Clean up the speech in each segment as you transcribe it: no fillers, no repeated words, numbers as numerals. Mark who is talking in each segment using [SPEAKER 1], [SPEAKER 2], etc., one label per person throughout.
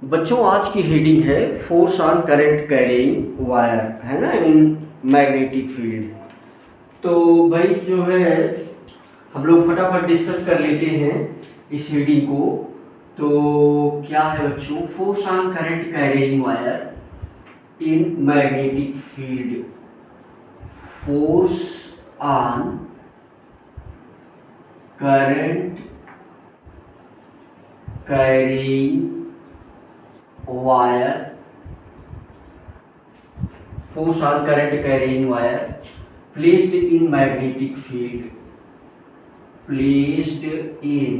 [SPEAKER 1] बच्चों आज की हेडिंग है force on current carrying wire, है ना, इन मैग्नेटिक फील्ड। तो भाई जो है हम लोग फटाफट डिस्कस कर लेते हैं इस हेडिंग को। तो क्या है बच्चों, force on current carrying wire in magnetic field. Force on current carrying wire, force on current carrying wire placed in magnetic field, placed in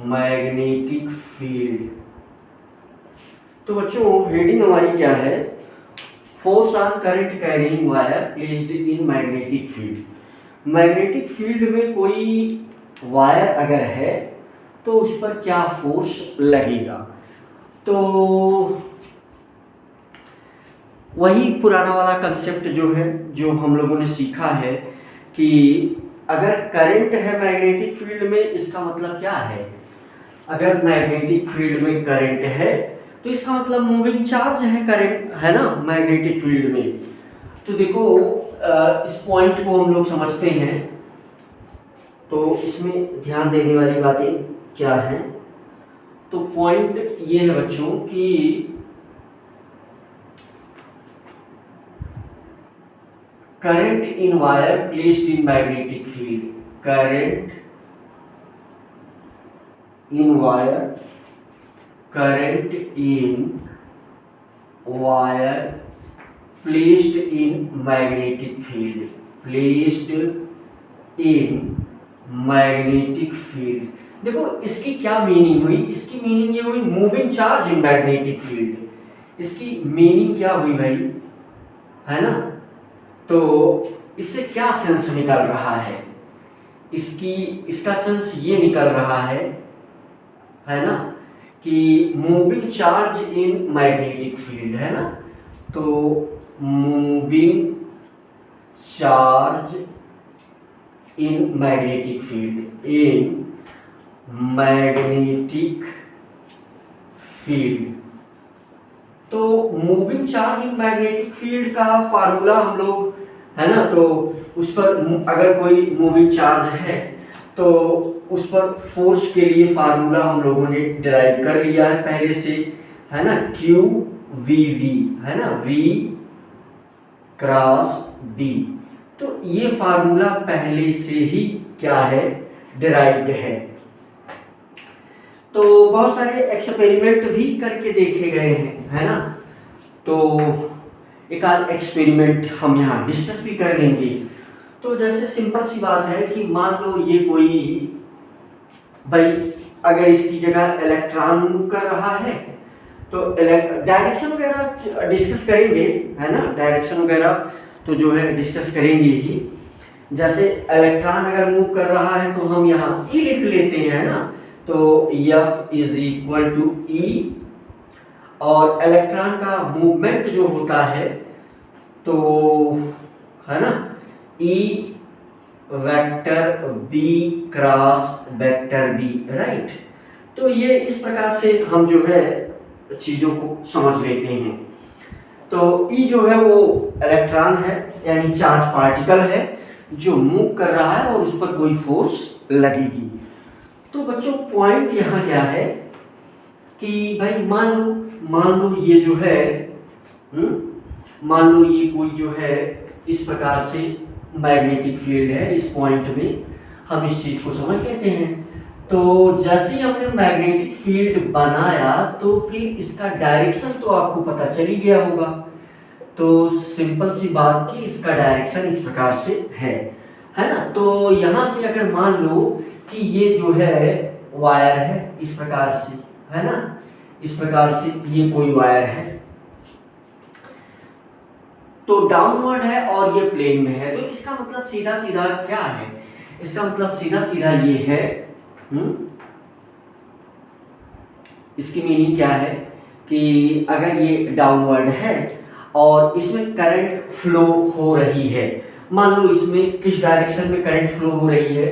[SPEAKER 1] magnetic field। तो बच्चों हेडिंग हमारी क्या है, force on current carrying wire placed in magnetic field. Magnetic field में कोई wire अगर है तो उस पर क्या फोर्स लगेगा। तो वही पुराना वाला कंसेप्ट जो है, जो हम लोगों ने सीखा है कि अगर करंट है मैग्नेटिक फील्ड में, इसका मतलब क्या है, अगर मैग्नेटिक फील्ड में करंट है तो इसका मतलब मूविंग चार्ज है करंट, है ना, मैग्नेटिक फील्ड में। तो देखो इस पॉइंट को हम लोग समझते हैं, तो इसमें ध्यान देने वाली बातें क्या हैं। तो पॉइंट ये है बच्चों कि current in wire placed in magnetic field, current in wire, current in wire placed in magnetic field, placed in magnetic field. देखो इसकी क्या मीनिंग हुई, इसकी मीनिंग ये हुई moving charge in magnetic field. इसकी मीनिंग क्या हुई भाई, है ना। तो इससे क्या सेंस निकल रहा है, इसका सेंस ये निकल रहा है ना, कि moving charge in magnetic field, है ना। तो moving charge in magnetic field, in magnetic field. तो moving charge in magnetic field का फार्मूला हम लोग, है ना, तो उस पर अगर कोई मूविंग चार्ज है तो उस पर फोर्स के लिए फार्मूला हम लोगों ने डिराइव कर लिया है पहले से, है ना, क्यू वी वी, है ना, V क्रॉस B। तो ये फार्मूला पहले से ही क्या है, डिराइव्ड है। तो बहुत सारे एक्सपेरिमेंट भी करके देखे गए हैं, है ना। तो एक आध एक्सपेरिमेंट हम यहाँ डिस्कस भी कर लेंगे। तो जैसे सिंपल सी बात है कि मान लो ये कोई भाई, अगर इसकी जगह इलेक्ट्रॉन मूव कर रहा है तो डायरेक्शन वगैरह डिस्कस करेंगे, है ना, डायरेक्शन वगैरह तो जो है डिस्कस करेंगे ही। जैसे इलेक्ट्रॉन अगर मूव कर रहा है तो हम यहाँ E लिख लेते हैं, ना, तो F is equal to E। और इलेक्ट्रॉन का मूवमेंट जो होता है तो, है ना, E vector B cross vector B, right. तो ये इस प्रकार से हम जो है चीजों को समझ लेते हैं। तो E जो है वो इलेक्ट्रॉन है, यानी चार्ज पार्टिकल है जो मूव कर रहा है और उस पर कोई फोर्स लगेगी। तो बच्चों पॉइंट यहाँ क्या है कि भाई मान लो ये जो है, मान लो ये कोई जो है इस प्रकार से मैग्नेटिक फील्ड है, इस पॉइंट में हम इस चीज को समझ लेते हैं। तो जैसे ही हमने मैग्नेटिक फील्ड बनाया तो फिर इसका डायरेक्शन तो आपको पता चल ही गया होगा। तो सिंपल सी बात कि इसका डायरेक्शन इस प्रकार से है ना। तो यहाँ से अगर मान लो कि ये जो है वायर है इस प्रकार से, है ना, इस प्रकार से ये कोई वायर है, तो डाउनवर्ड है और ये प्लेन में है। तो इसका मतलब सीधा सीधा क्या है, इसका मतलब सीधा सीधा ये है, इसकी मीनिंग क्या है कि अगर ये डाउनवर्ड है और इसमें करंट फ्लो हो रही है, मान लो इसमें किस डायरेक्शन में करंट फ्लो हो रही है,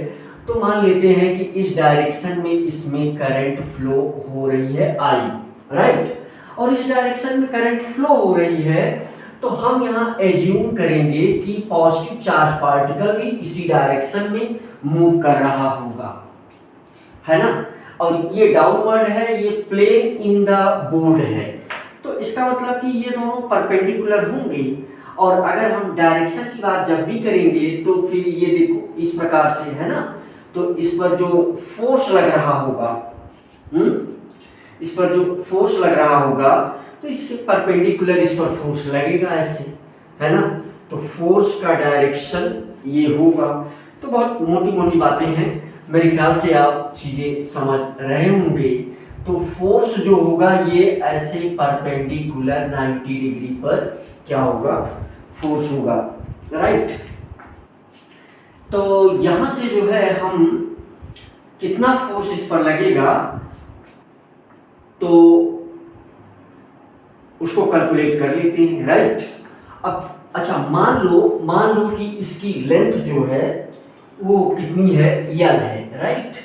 [SPEAKER 1] तो मान लेते हैं कि इस डायरेक्शन में इसमें करंट फ्लो हो रही है I, राइट, और इस डायरेक्शन में करंट फ्लो हो रही है, तो हम यहाँ एज्यूम करेंगे कि पॉजिटिव चार्ज पार्टिकल भी इसी डायरेक्शन में मूव कर रहा होगा, है ना। और ये डाउनवर्ड है, ये प्लेन इन द बोर्ड है, तो इसका मतलब कि ये दोनों परपेंडिकुलर होंगे। और अगर हम डायरेक्शन की बात जब भी करेंगे तो फिर ये देखो इस प्रकार से, है ना, तो इस पर जो फोर्स लग रहा होगा, इस पर जो फोर्स लग रहा होगा, तो इसके परपेंडिकुलर इस पर फोर्स लगेगा ऐसे, है ना। तो फोर्स का डायरेक्शन ये होगा। तो बहुत मोटी मोटी बातें हैं, मेरे ख्याल से आप चीजें समझ रहे होंगे। तो फोर्स जो होगा ये ऐसे परपेंडिकुलर 90 डिग्री पर क्या होगा, फोर्स होगा, राइट। तो यहां से जो है हम कितना फोर्स इस पर लगेगा तो उसको कैलकुलेट कर लेते हैं, राइट। अब अच्छा मान लो कि इसकी लेंथ जो है वो कितनी है, यल है, राइट।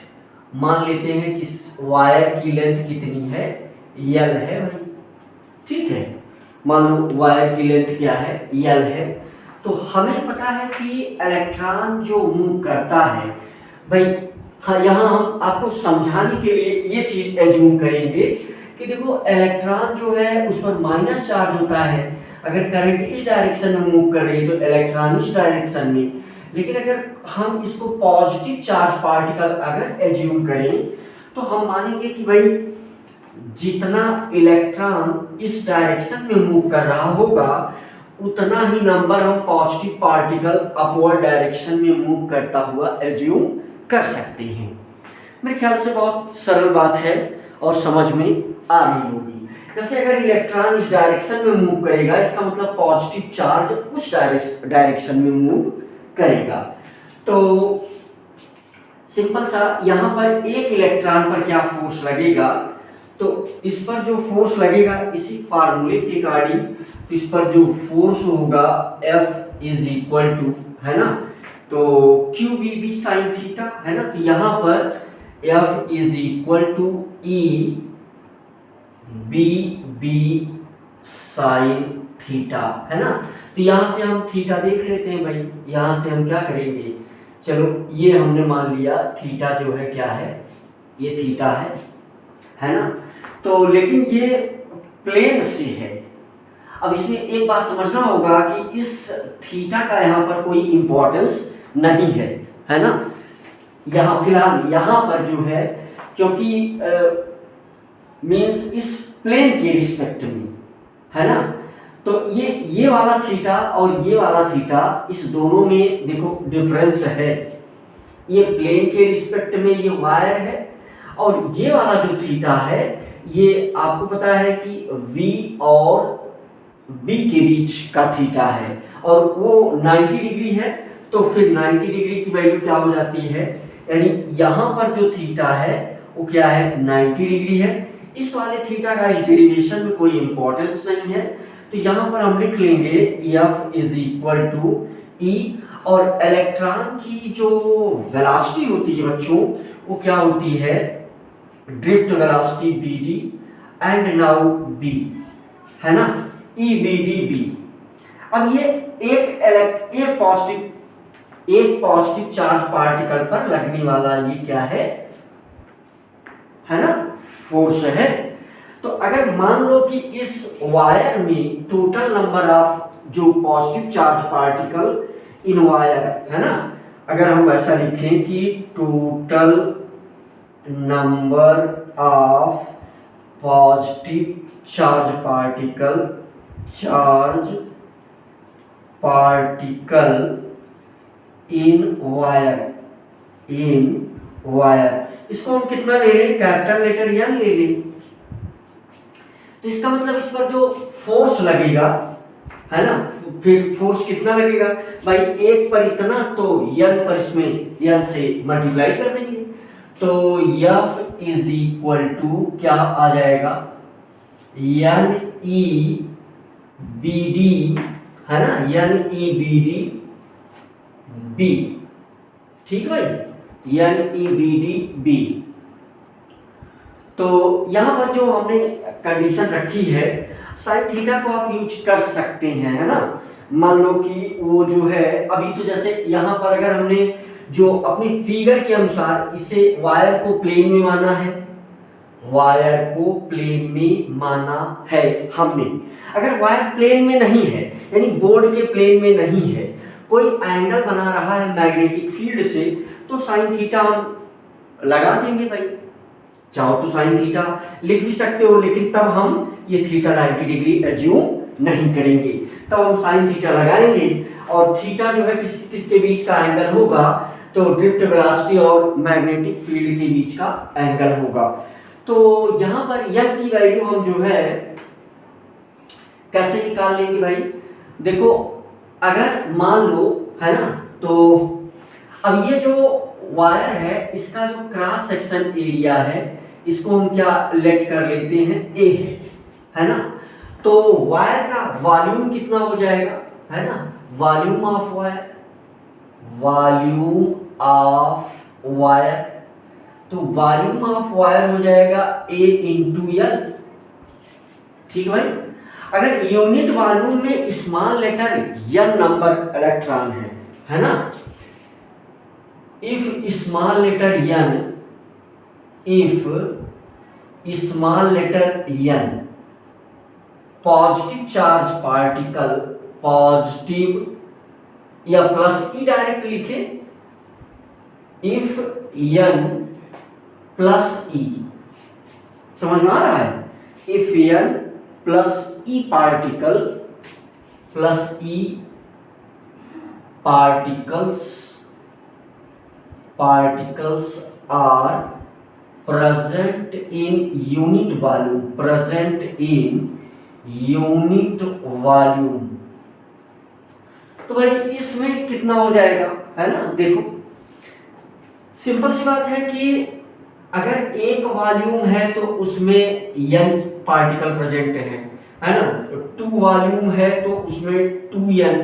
[SPEAKER 1] मान लेते हैं कि वायर की लेंथ कितनी है, यल है भाई, ठीक है। मान लो वायर की लेंथ क्या है, यल है। तो हमें पता है कि इलेक्ट्रॉन जो मूव करता है भाई, हाँ, यहाँ हम आपको समझाने के लिए ये चीज एज्यूम करेंगे कि देखो इलेक्ट्रॉन जो है उस पर माइनस चार्ज होता है। अगर करंट इस डायरेक्शन में मूव कर रही है तो इलेक्ट्रॉन इस डायरेक्शन में, लेकिन अगर हम इसको पॉजिटिव चार्ज पार्टिकल अगर एज्यूम करें तो हम मानेंगे कि भाई जितना इलेक्ट्रॉन इस डायरेक्शन में मूव कर रहा होगा उतना ही नंबर हम पॉजिटिव पार्टिकल अपवर्ड डायरेक्शन में मूव करता हुआ एज्यूम कर सकते हैं। मेरे ख्याल से बहुत सरल बात है और समझ में आ रही होगी। जैसे अगर इलेक्ट्रॉन इस डायरेक्शन में मूव करेगा, इसका मतलब पॉजिटिव चार्ज उस डायरेक्शन में मूव करेगा। तो सिंपल सा यहाँ पर एक इलेक्ट्रॉन पर क्या फोर्स लगेगा, तो इस पर जो फोर्स लगेगा इसी फार्मूले के अकॉर्डिंग, तो इस पर जो फोर्स होगा F इज इक्वल टू, है ना, तो Q B B sine theta, है ना। तो यहाँ पर F is equal to E B B sine theta, है ना। तो यहाँ से हम थीटा देख लेते हैं भाई, यहाँ से हम क्या करेंगे, चलो ये हमने मान लिया थीटा जो है क्या है, ये थीटा है ना। तो लेकिन ये प्लेन से है। अब इसमें एक बात समझना होगा कि इस थीटा का यहाँ पर कोई इंपॉर्टेंस नहीं है ना। यहाँ फिलहाल यहाँ पर जो है, क्योंकि मींस इस प्लेन के रिस्पेक्ट में, है ना। तो ये वाला थीटा और ये वाला थीटा, इस दोनों में देखो डिफरेंस है। ये प्लेन के रिस्पेक्ट में ये वायर है, और ये वाला जो थीटा है ये आपको पता है कि V और B के बीच का थीटा है, और वो 90 डिग्री है। तो फिर 90 डिग्री की वैल्यू क्या हो जाती है, यानी यहाँ पर जो थीटा है वो क्या है, 90 डिग्री है। इस वाले थीटा का इस डेरिवेशन में कोई इंपॉर्टेंस नहीं है, तो यहाँ पर हम लिख लेंगे F is equal to E, और इलेक्ट्रॉन की जो वेलोसिटी होती है बच्चों वो क्या होती है, drift velocity BD and now B, है ना, EBDB। अब ये एक पॉजिटिव चार्ज पार्टिकल पर लगने वाला ये क्या है ना, फोर्स है। तो अगर मान लो कि इस वायर में टोटल नंबर ऑफ जो positive charge particle in wire, है ना, अगर हम ऐसा लिखें कि total number of positive charge particle in wire, इसको हम कितना ले लें, कैपिटल लेटर एन ले लें। तो इसका मतलब इस पर जो फोर्स लगेगा, है ना, फिर फोर्स कितना लगेगा भाई, एक पर इतना, तो एन पर इसमें एन से मल्टीप्लाई कर देंगे। तो F इज इक्वल टू क्या आ जाएगा, एन ई बी डी, है ना, N E B D B, ठीक भाई, N E B D B. तो यहाँ पर जो हमने कंडीशन रखी है साइन थीटा को आप यूज कर सकते हैं, है ना। मान लो कि वो जो है अभी तो जैसे यहाँ पर अगर हमने जो अपनी फिगर के अनुसार इसे वायर को प्लेन में माना है, वायर को प्लेन में माना है हमने। अगर वायर प्लेन में नहीं है यानी बोर्ड के प्लेन में नहीं है, कोई एंगल बना रहा है मैग्नेटिक फील्ड से, तो साइन थीटा हम लगा देंगे भाई। चाहो तो साइन थीटा लिख भी सकते हो, लेकिन तब हम ये थीटा 90 डिग्री एज्यूम नहीं करेंगे, तब हम साइन थीटा लगाएंगे। और थीटा जो है किसके बीच का एंगल होगा, तो ड्रिफ्ट वेलोसिटी और मैग्नेटिक फील्ड के बीच का एंगल होगा। तो यहाँ पर n की वैल्यू हम जो है कैसे निकाल लेंगे भाई। देखो अगर मान लो, है ना, तो अब ये जो वायर है इसका जो क्रॉस सेक्शन एरिया है इसको हम क्या लेट कर लेते हैं, ए है ना। तो वायर का वॉल्यूम कितना हो जाएगा, है ना, volume of wire, volume of wire, तो वॉल्यूम ऑफ वायर हो जाएगा ए इंटू एल। ठीक भाई। अगर यूनिट वॉल्यूम में small letter N number electron है ना, if small letter n, if small letter n positive charge particle, positive या प्लस ई डायरेक्ट लिखे, इफ n प्लस ई, समझ में आ रहा है, if n plus E particle, plus E particles are present in unit volume, present in unit volume, तो भाई इसमें कितना हो जाएगा, है ना। देखो सिंपल सी बात है कि अगर एक वॉल्यूम है तो उसमें n पार्टिकल प्रेजेंट है ना, 2 वॉल्यूम है तो उसमें 2n।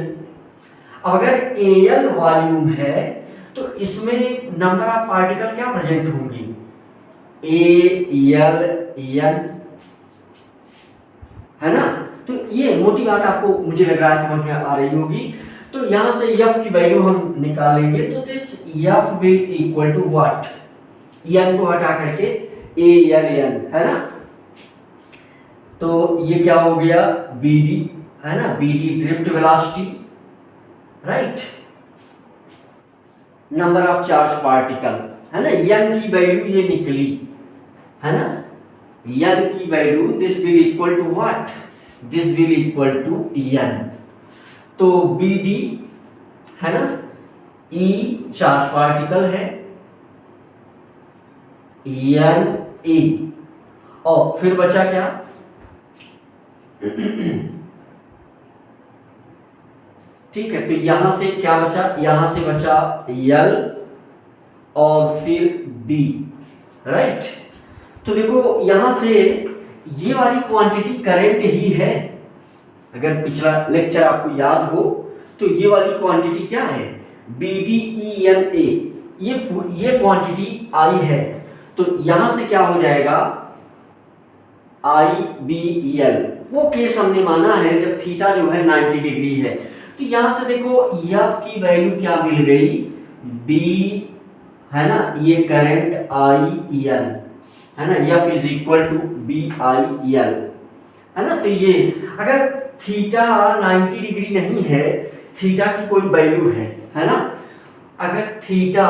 [SPEAKER 1] अब अगर Al वॉल्यूम है तो इसमें नंबर ऑफ पार्टिकल क्या प्रेजेंट होंगी, Al n, है ना। तो ये मोटी बात आपको मुझे लग रहा है समझ में आ रही होगी। तो यहां से f की वैल्यू हम निकालेंगे, तो this f will equal to what, n को हटा करके Al n, है ना। तो ये क्या हो गया, bd, है ना, bd drift velocity, right, number of charge particle, है ना। n की वैल्यू ये निकली, है ना, n की value this will equal to what, this will equal to n। तो bd, है ना, e चार्ज पार्टिकल है, n e, और फिर बचा क्या ठीक है। तो यहां से क्या बचा, यहां से बचा L और फिर B, राइट। तो देखो यहां से ये वाली क्वांटिटी करंट ही है, अगर पिछला लेक्चर आपको याद हो तो ये वाली क्वांटिटी क्या है, BDENA, ये क्वांटिटी I है। तो यहां से क्या हो जाएगा IBL, वो केस हमने माना है जब थीटा जो है 90 डिग्री है। तो यहां से देखो F की वैल्यू क्या मिल गई, B, है ना, ये करंट IEL, है ना, F is equal to BIEL, है ना। तो ये अगर थीटा 90 डिग्री नहीं है, थीटा की कोई वैल्यू है ना, अगर theta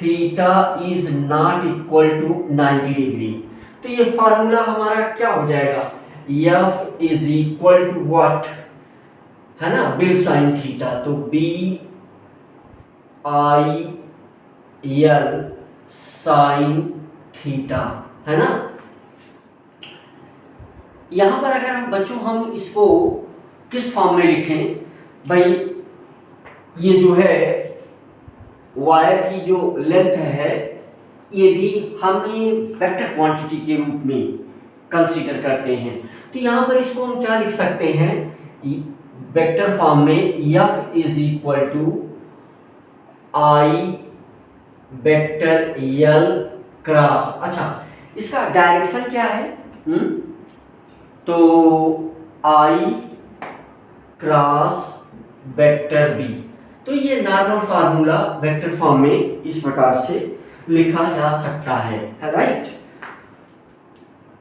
[SPEAKER 1] is not equal to 90 degree, तो ये फार्मूला हमारा क्या हो जाएगा, F is equal to what, है ना, बिल साइन थीटा। तो BIL साइन थीटा, है ना। यहां पर अगर हम बच्चों हम इसको किस फॉर्म में लिखें भाई, ये जो है वायर की जो लेंथ है ये भी हम वेक्टर क्वांटिटी के रूप में कंसीडर करते हैं। तो यहाँ पर इसको हम क्या लिख सकते हैं, वेक्टर फॉर्म में F is equal to I vector L cross. अच्छा, इसका डायरेक्शन क्या है? तो आई क्रॉस वेक्टर बी। तो ये नॉर्मल फार्मूला वेक्टर फॉर्म में इस प्रकार से लिखा जा सकता है, राइट।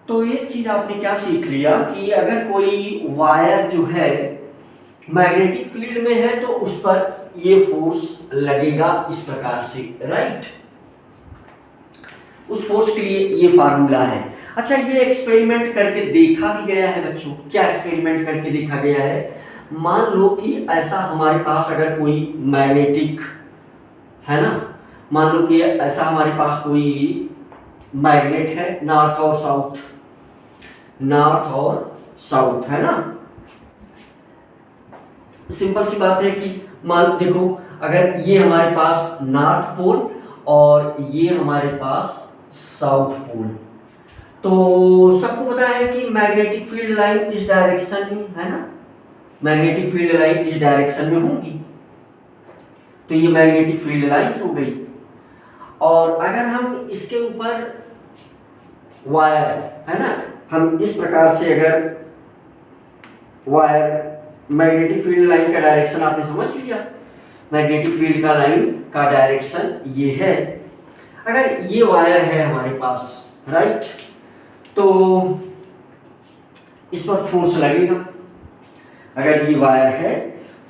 [SPEAKER 1] तो ये चीज आपने क्या सीख लिया कि अगर कोई वायर जो है मैग्नेटिक फील्ड में है तो उस पर ये फोर्स लगेगा इस प्रकार से, राइट। उस फोर्स के लिए ये फार्मूला है। अच्छा, ये एक्सपेरिमेंट करके देखा भी गया है बच्चों। क्या एक्सपेरिमेंट करके देखा गया है? मान लो कि ऐसा हमारे पास अगर कोई मैग्नेटिक है ना, मान लो कि ऐसा हमारे पास कोई मैग्नेट है, नॉर्थ और साउथ, नॉर्थ और साउथ है ना। सिंपल सी बात है कि मान देखो, अगर ये हमारे पास नॉर्थ पोल और ये हमारे पास साउथ पोल, तो सबको पता है कि मैग्नेटिक फील्ड लाइन इस डायरेक्शन में है ना, मैग्नेटिक फील्ड लाइन इस डायरेक्शन में होगी। तो ये मैग्नेटिक फील्ड लाइंस हो गई। और अगर हम इसके ऊपर वायर है ना, हम इस प्रकार से अगर वायर, मैग्नेटिक फील्ड लाइन का डायरेक्शन आपने समझ लिया, मैग्नेटिक फील्ड का लाइन का डायरेक्शन ये है। अगर ये वायर है हमारे पास, राइट, तो इस पर फोर्स लगेगा। अगर ये वायर है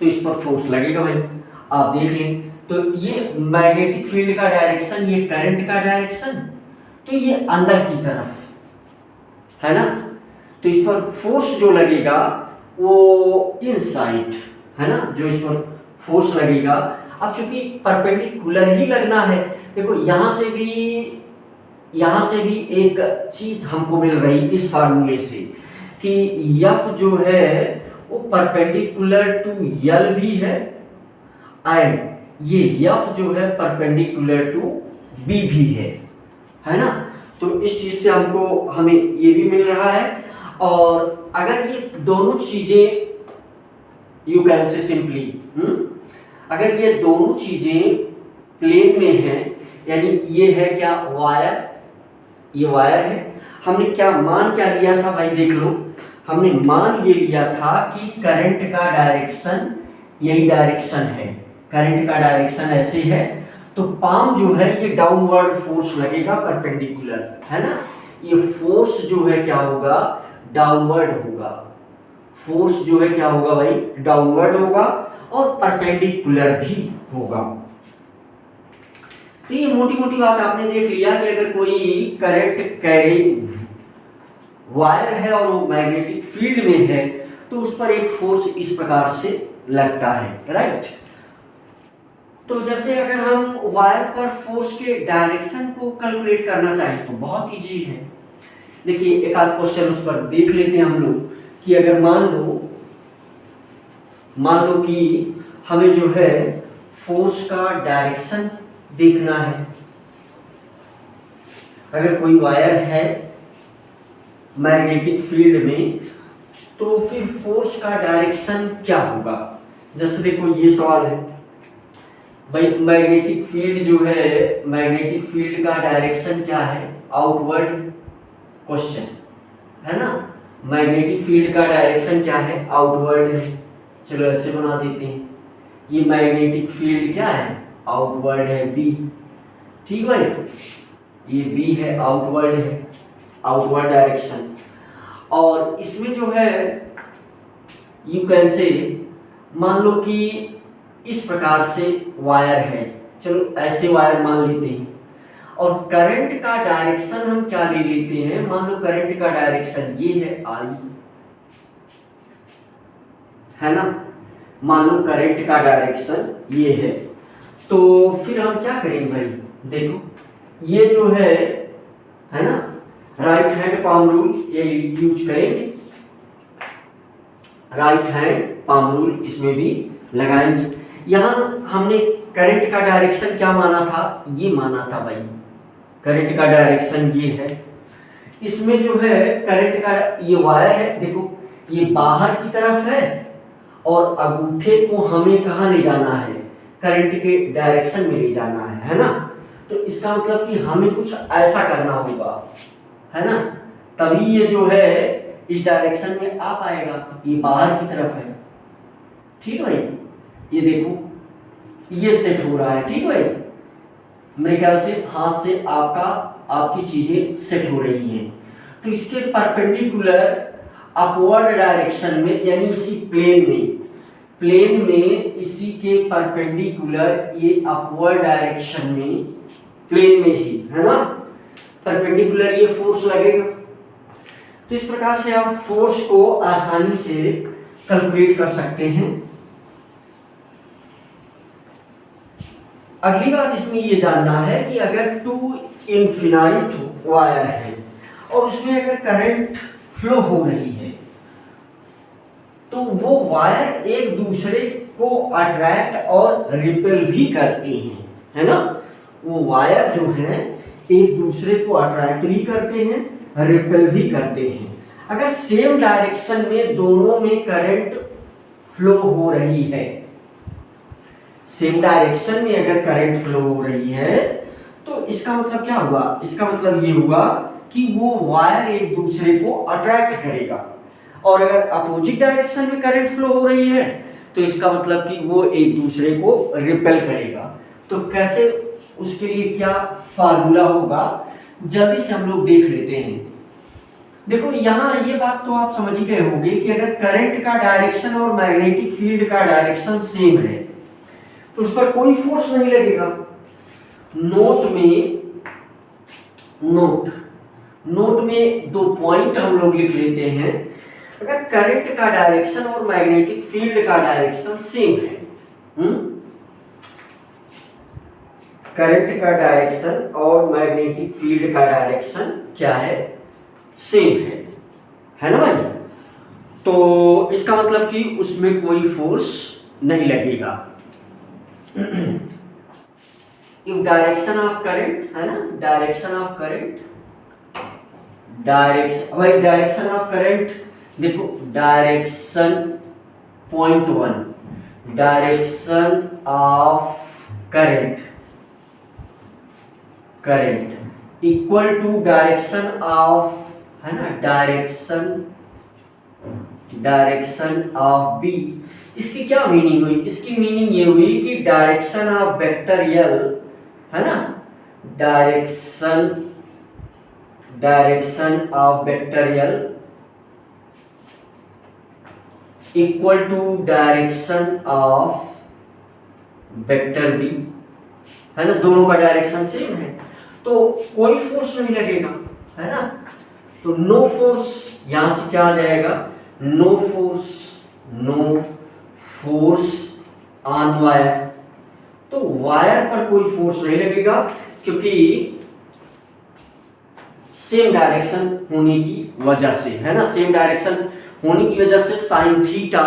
[SPEAKER 1] तो इस पर फोर्स लगेगा भाई, आप देख लें। तो ये मैग्नेटिक फील्ड का डायरेक्शन, ये करंट का डायरेक्शन, तो ये अंदर की तरफ है ना। तो इस पर फोर्स जो लगेगा वो इनसाइड है ना, जो इस पर फोर्स लगेगा। अब चूंकि परपेंडिकुलर ही लगना है, देखो यहां से भी एक चीज हमको मिल रही इस फार्मूले से कि F जो है वो परपेंडिकुलर टू यल भी है, एंड ये F जो है परपेंडिकुलर टू B भी है ना। तो इस चीज से हमें ये भी मिल रहा है। और अगर ये दोनों चीजें, यू कैन से सिंपली, अगर ये दोनों चीजें प्लेन में हैं, यानी ये है क्या, वायर, ये वायर है। हमने क्या मान क्या लिया था भाई, देख लो, हमने मान ये लिया था कि करंट का डायरेक्शन यही डायरेक्शन है, करंट का डायरेक्शन ऐसे है, तो पाम जो है ये डाउनवर्ड फोर्स लगेगा परपेंडिकुलर है ना। ये फोर्स जो है क्या होगा, डाउनवर्ड होगा। फोर्स जो है क्या होगा भाई, डाउनवर्ड होगा और परपेंडिकुलर भी होगा। तो ये मोटी मोटी बात आपने देख लिया कि अगर कोई करंट कैरी वायर है और वो मैग्नेटिक फील्ड में है तो उस पर एक फोर्स इस प्रकार से लगता है, राइट। तो जैसे अगर हम वायर पर फोर्स के डायरेक्शन को कैलकुलेट करना चाहें तो बहुत इजी है। देखिए एक आध क्वेश्चन उस पर देख लेते हैं हम लोग कि अगर मान लो कि हमें जो है फोर्स का डायरेक्शन देखना है। अगर कोई वायर है मैग्नेटिक फील्ड में तो फिर फोर्स का डायरेक्शन क्या होगा। जैसे देखो ये सवाल है भाई, मैग्नेटिक फील्ड जो है, मैग्नेटिक फील्ड का डायरेक्शन क्या है, आउटवर्ड क्वेश्चन है ना। मैग्नेटिक फील्ड का डायरेक्शन क्या है, आउटवर्ड है। चलो ऐसे बना देते हैं, ये मैग्नेटिक फील्ड क्या है, आउटवर्ड है, बी, ठीक भाई, ये बी है, आउटवर्ड है, आउटवर्ड डायरेक्शन। और इसमें जो है यू कैन से, मान लो कि इस प्रकार से वायर है, चलो ऐसे वायर मान लेते हैं, और करंट का डायरेक्शन हम क्या ले लेते हैं, मान लो करंट का डायरेक्शन ये है आई, है ना, मान लो करंट का डायरेक्शन ये है। तो फिर हम क्या करेंगे भाई, देखो ये जो है ना, राइट हैंड पाम रूल ये यूज करेंगे, राइट हैंड पाम रूल इसमें भी लगाएंगे। यहां हमने करंट का डायरेक्शन क्या माना था, ये माना था भाई, करंट का डायरेक्शन ये है। इसमें जो है करंट का ये वायर है, देखो ये बाहर की तरफ है और अंगूठे को हमें कहाँ ले जाना है, करंट के डायरेक्शन में ले जाना है ना। तो इसका मतलब कि हमें कुछ ऐसा करना होगा, है ना, तभी ये जो है इस डायरेक्शन में आ पाएगा। ये बाहर की तरफ है, ठीक भाई, ये देखो ये सेट हो रहा है, ठीक भाई, मेरे ख्याल से हाथ से आपकी चीजें सेट हो रही हैं। तो इसके परपेंडिकुलर अपवर्ड डायरेक्शन में, यानी इसी प्लेन में इसी के परपेंडिकुलर ये अपवर्ड डायरेक्शन में, प्लेन में ही, है ना, परपेंडिकुलर ये फोर्स लगेगा। तो इस प्रकार से आप फोर्स को आसानी से कैलकुलेट कर सकते हैं। अगली बात इसमें ये जानना है कि अगर टू इनफिनाइट वायर है और उसमें अगर करंट फ्लो हो रही है तो वो वायर एक दूसरे को अट्रैक्ट और रिपेल भी करते हैं, है ना, वो वायर जो है एक दूसरे को अट्रैक्ट भी करते हैं, रिपेल भी करते हैं। अगर सेम डायरेक्शन में दोनों में करंट फ्लो हो रही है, सेम डायरेक्शन में अगर करंट फ्लो हो रही है तो इसका मतलब क्या हुआ, इसका मतलब ये हुआ कि वो वायर एक दूसरे को अट्रैक्ट करेगा। और अगर अपोजिट डायरेक्शन में करंट फ्लो हो रही है तो इसका मतलब कि वो एक दूसरे को रिपेल करेगा। तो कैसे, उसके लिए क्या फार्मूला होगा, जल्दी से हम लोग देख लेते हैं। देखो यहाँ ये बात तो आप समझ ही गए होंगे कि अगर करंट का डायरेक्शन और मैग्नेटिक फील्ड का डायरेक्शन सेम है तो उस पर कोई फोर्स नहीं लगेगा। नोट में दो पॉइंट हम लोग लिख लेते हैं। अगर करंट का डायरेक्शन और मैग्नेटिक फील्ड का डायरेक्शन सेम है, करंट का डायरेक्शन और मैग्नेटिक फील्ड का डायरेक्शन क्या है, सेम है ना भाई, तो इसका मतलब कि उसमें कोई फोर्स नहीं लगेगा। इफ डायरेक्शन ऑफ करंट, है ना, direction of current, direction of current देखो, direction point 1, direction of current equal to direction of, है ना, डायरेक्शन ऑफ बी। इसकी क्या मीनिंग हुई, इसकी मीनिंग ये हुई कि डायरेक्शन ऑफ वेक्टर एल, है ना, direction of vector L equal to direction of vector B, है ना, दोनों का डायरेक्शन सेम है तो कोई फोर्स नहीं लगेगा, है ना। तो नो फोर्स, यहां से क्या आ जाएगा, नो फोर्स ऑन वायर। तो वायर पर कोई फोर्स नहीं लगेगा क्योंकि सेम डायरेक्शन होने की वजह से, है ना, सेम डायरेक्शन होने की वजह से साइन थीटा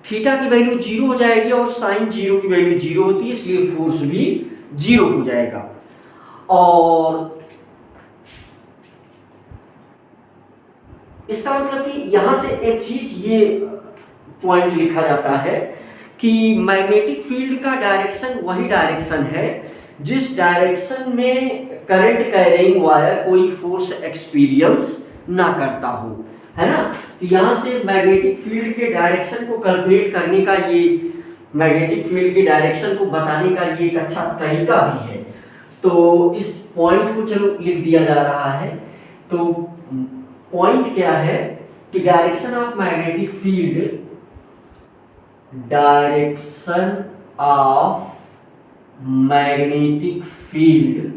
[SPEAKER 1] की वैल्यू 0 हो जाएगी और साइन 0 की वैल्यू 0 होती है, इसलिए फोर्स भी 0 हो जाएगा। और इसका मतलब कि यहां से एक चीज ये पॉइंट लिखा जाता है कि मैग्नेटिक फील्ड का डायरेक्शन वही डायरेक्शन है जिस डायरेक्शन में करंट कैरिंग वायर कोई फोर्स एक्सपीरियंस ना करता हो, है ना। तो यहां से मैग्नेटिक फील्ड के डायरेक्शन को कैलकुलेट करने का, ये मैग्नेटिक फील्ड के डायरेक्शन को बताने का ये एक अच्छा तरीका भी है। तो इस पॉइंट को चलो लिख दिया जा रहा है। तो पॉइंट क्या है कि direction of magnetic field, direction of magnetic field,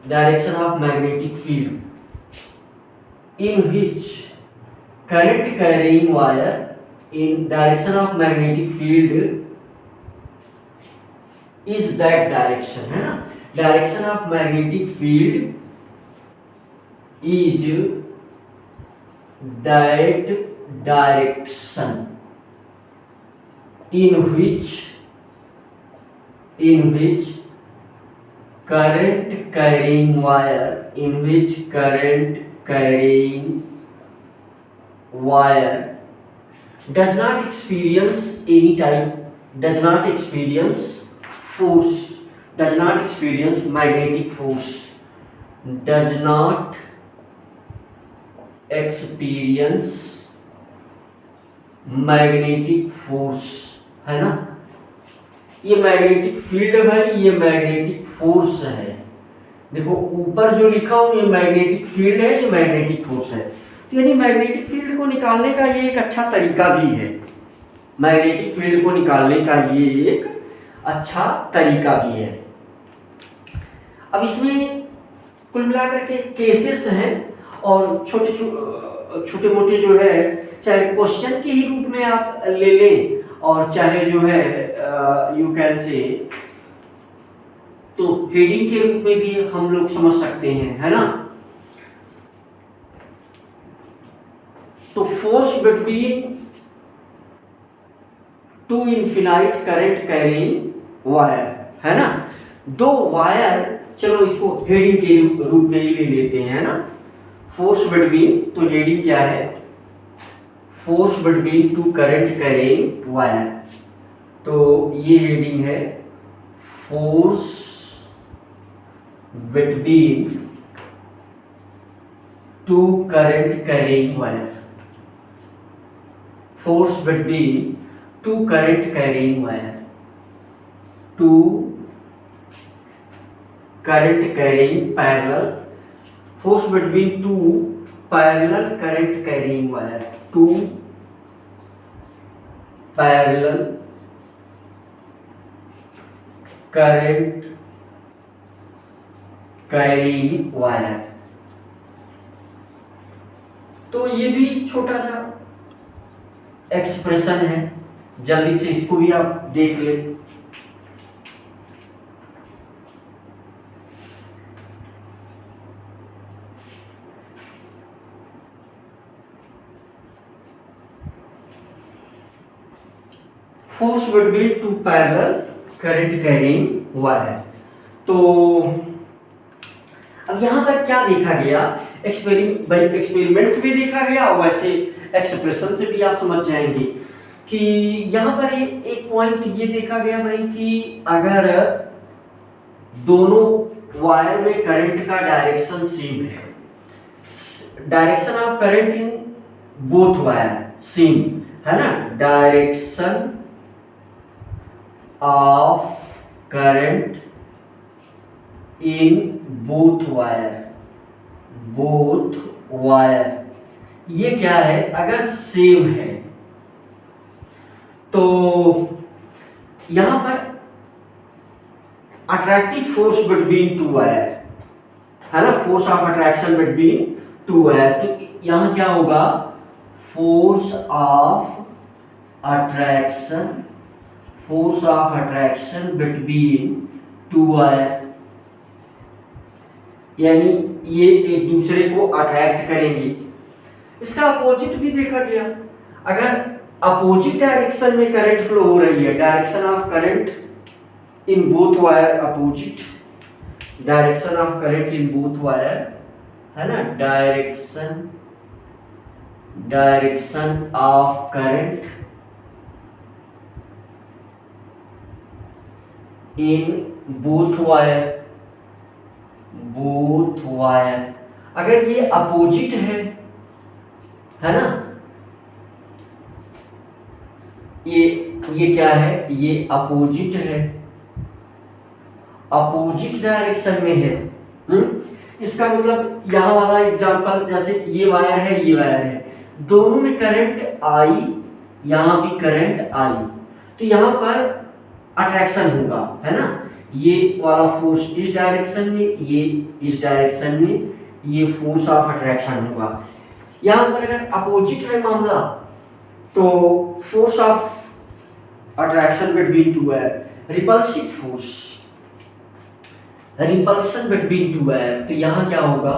[SPEAKER 1] direction of magnetic field in which current carrying wire in direction of magnetic field is that direction, है ना, direction of magnetic field is that direction in which current carrying wire, in which current carrying wire does not experience force, does not experience magnetic force, does not experience magnetic force, है ना। ये magnetic field है भाई, ये magnetic force है। देखो ऊपर जो लिखा हूं ये मैग्नेटिक फील्ड है, ये मैग्नेटिक फोर्स है। तो यानी मैग्नेटिक फील्ड को निकालने का ये एक अच्छा तरीका भी है, मैग्नेटिक फील्ड को निकालने का ये एक अच्छा तरीका भी है। अब इसमें कुल मिलाकर के केसेस हैं और छोटे मोटे जो है, चाहे क्वेश्चन के ही रूप में आप ले लें और चाहे जो है यू कैन से तो हेडिंग के रूप में भी हम लोग समझ सकते हैं, है ना। तो force between to infinite current carrying wire, है ना। दो वायर, चलो इसको हेडिंग के रूप में ही ले लेते हैं, है ना। फोर्स बिटवीन, तो हेडिंग क्या है, force between two current carrying wire. तो ये हेडिंग है force between two current carrying wire, force between two current carrying wire, two current carrying parallel, force between two parallel current carrying wire, two parallel current carrying wire. तो ये भी छोटा सा expression है, जल्दी से इसको भी आप देख लें। Force between two parallel current carrying wire. तो अब यहां पर क्या देखा गया, एक्सपेरिमेंट्स भी देखा गया, वैसे एक्सप्रेशन से भी आप समझ जाएंगे कि यहां पर एक पॉइंट ये देखा गया भाई कि अगर दोनों वायर में करंट का डायरेक्शन सेम है, direction of current in both wire same, है ना, direction of current in both wire, ये क्या है, अगर सेम है तो यहां पर attractive force between two wire, है ना, force of attraction between two wire, तो यहां क्या होगा, force of attraction between two wire, यानी ये एक दूसरे को अट्रैक्ट करेंगे। इसका अपोजिट भी देखा गया, अगर अपोजिट डायरेक्शन में करंट फ्लो हो रही है, direction of current in both wire opposite, direction of current in both wire, है ना, direction of current in both wire, अगर ये अपोजिट है ना, ये क्या है, ये अपोजिट है, अपोजिट डायरेक्शन में है। इसका मतलब यहां वाला एग्जांपल, जैसे ये वायर है, ये वायर है, दोनों में करंट आई, यहां भी करंट आई, तो यहां पर अट्रैक्शन होगा, है ना, ये वाला फोर्स इस डायरेक्शन में, ये इस डायरेक्शन में, ये फोर्स ऑफ अट्रैक्शन होगा। यहां पर अगर अपोजिट है मामला तो force of attraction between two wire, repulsive force, repulsion between two wire, तो यहां क्या होगा,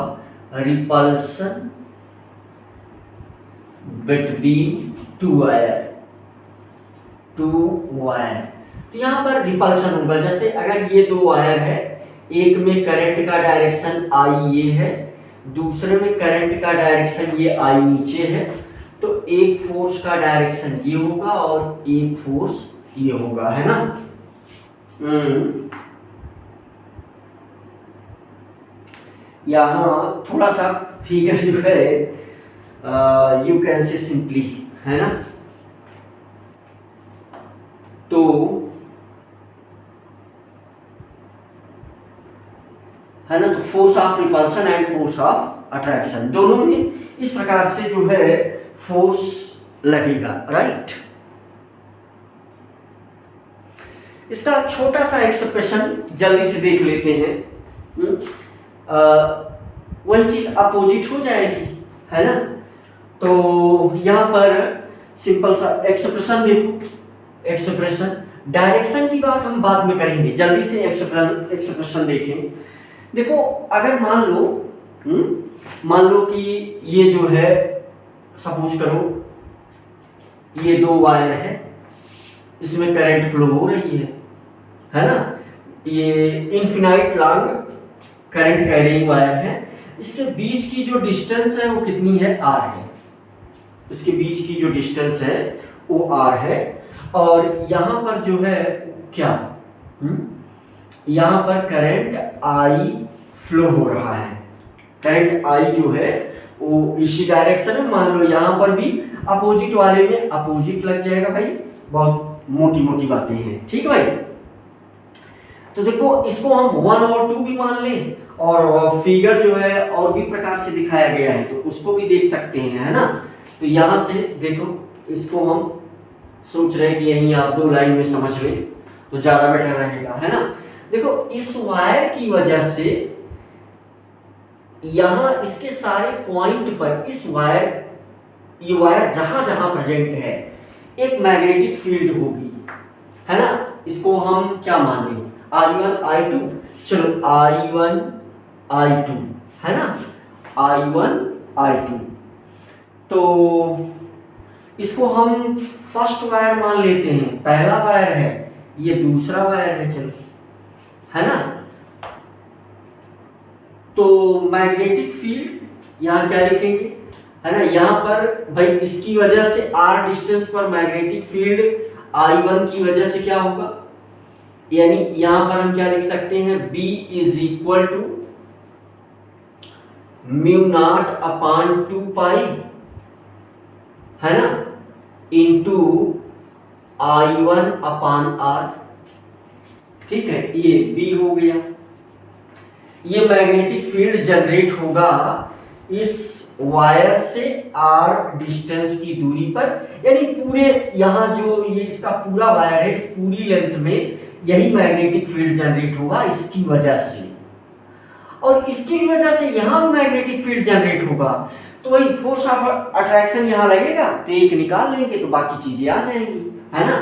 [SPEAKER 1] रिपल्सन बिटवीन टू वायर, तो यहां पर रिपल्सन होगा। जैसे अगर ये दो वायर है, एक में करंट का डायरेक्शन आई ये है, दूसरे में करंट का डायरेक्शन ये आई नीचे है, तो एक फोर्स का डायरेक्शन ये होगा और एक फोर्स ये होगा, है ना। यहाँ थोड़ा सा फिगर जो है यू कैन से सिंपली, है ना, तो है ना, तो force of repulsion and force of attraction दोनों में इस प्रकार से जो है फोर्स लगेगा, राइट। इसका छोटा सा एक्सप्रेशन जल्दी से देख लेते हैं। वही चीज अपोजिट हो जाएगी, है ना, तो यहां पर सिंपल सा एक्सप्रेशन देखो। एक्सप्रेशन डायरेक्शन की बात हम बाद में करेंगे, जल्दी से एक्सप्रेशन देखें। देखो अगर मान लो कि ये जो है, सपोज करो ये दो वायर है, इसमें करंट फ्लो हो रही है ना, ये infinite long current carrying wire है। इसके बीच की जो डिस्टेंस है वो कितनी है, r है। इसके बीच की जो डिस्टेंस है वो r है, और यहां पर जो है क्या, यहां पर करंट I फ्लो हो रहा है। करंट I जो है वो इसी डायरेक्शन में, मान लो यहां पर भी अपोजिट वाले में अपोजिट लग जाएगा भाई, बहुत मोटी मोटी बातें हैं, ठीक भाई। तो देखो इसको हम 1 और 2 भी मान लें, और फिगर जो है और भी प्रकार से दिखाया गया है तो उसको भी देख सकते हैं, है ना। तो यहां से देखो, इसको हम सोच रहे हैं कि यहीं आप 2 लाइन में समझ लें तो ज्यादा बेटर रहेगा, है ना। देखो इस वायर की वजह से यहां इसके सारे पॉइंट पर इस वायर, ये वायर जहां जहां प्रेजेंट है एक मैग्नेटिक फील्ड होगी, है ना। इसको हम क्या मान लें, I1 I2, चलो I1 I2, है ना, I1 I2। तो इसको हम फर्स्ट वायर मान लेते हैं, पहला वायर है, ये दूसरा वायर है, चलो, है ना। तो मैग्नेटिक फील्ड यहां क्या लिखेंगे, है ना, यहां पर भाई इसकी वजह से r डिस्टेंस पर मैग्नेटिक फील्ड I1 की वजह से क्या होगा, यानी यहां पर हम क्या लिख सकते हैं, B is equal to mu naught upon 2 pi, है ना, इंटू I1 अपॉन R, ठीक है, ये B हो गया। ये मैग्नेटिक फील्ड जनरेट होगा इस वायर से r डिस्टेंस की दूरी पर, यानी पूरे यहां जो ये इसका पूरा वायर है, इस पूरी लेंथ में यही मैग्नेटिक फील्ड जनरेट होगा इसकी वजह से, और इसकी वजह से यहां मैग्नेटिक फील्ड जनरेट होगा, तो वही फोर्स ऑफ अट्रैक्शन यहां लगेगा, तो एक निकाल लेंगे तो बाकी चीजें आ जाएंगी, है ना।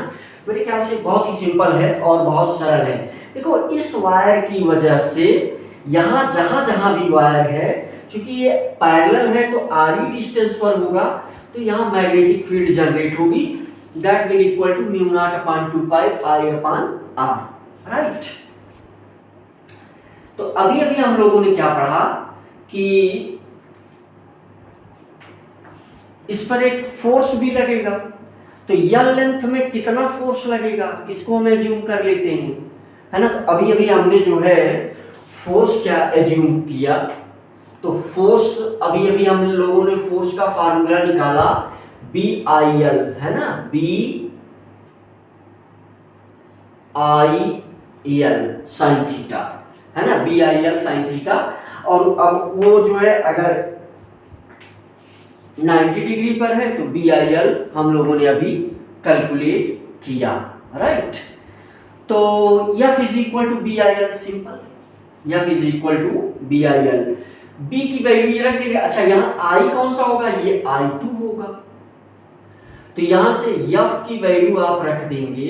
[SPEAKER 1] मेरे ख्याल से बहुत ही सिंपल है और बहुत सरल है। देखो इस वायर की वजह से यहां जहां जहां भी वायर है, क्योंकि ये पैरेलल है तो r डिस्टेंस पर होगा, तो यहां मैग्नेटिक फील्ड जनरेट होगी, that will equal to mu naught upon 2 pi I upon R, right. तो अभी अभी हम लोगों ने क्या पढ़ा कि इस पर एक फोर्स भी लगेगा, तो यल लेंथ में कितना फोर्स लगेगा इसको हम एज्यूम कर लेते हैं, है ना। तो अभी अभी हमने जो है फोर्स क्या एज्यूम किया, तो फोर्स अभी अभी हम लोगों ने फोर्स का फार्मूला निकाला BIL, है ना, BIL साइन थीटा, है ना, BIL साइन थीटा। और अब वो जो है अगर 90 डिग्री पर है तो BIL हम लोगों ने अभी कैलकुलेट किया, राइट। तो F is equal to BIL, simple, F is equal to BIL। B की वैल्यू ये रख देंगे। अच्छा यहाँ I कौन सा होगा, ये I2 होगा, तो यहां से F की वैल्यू आप रख देंगे,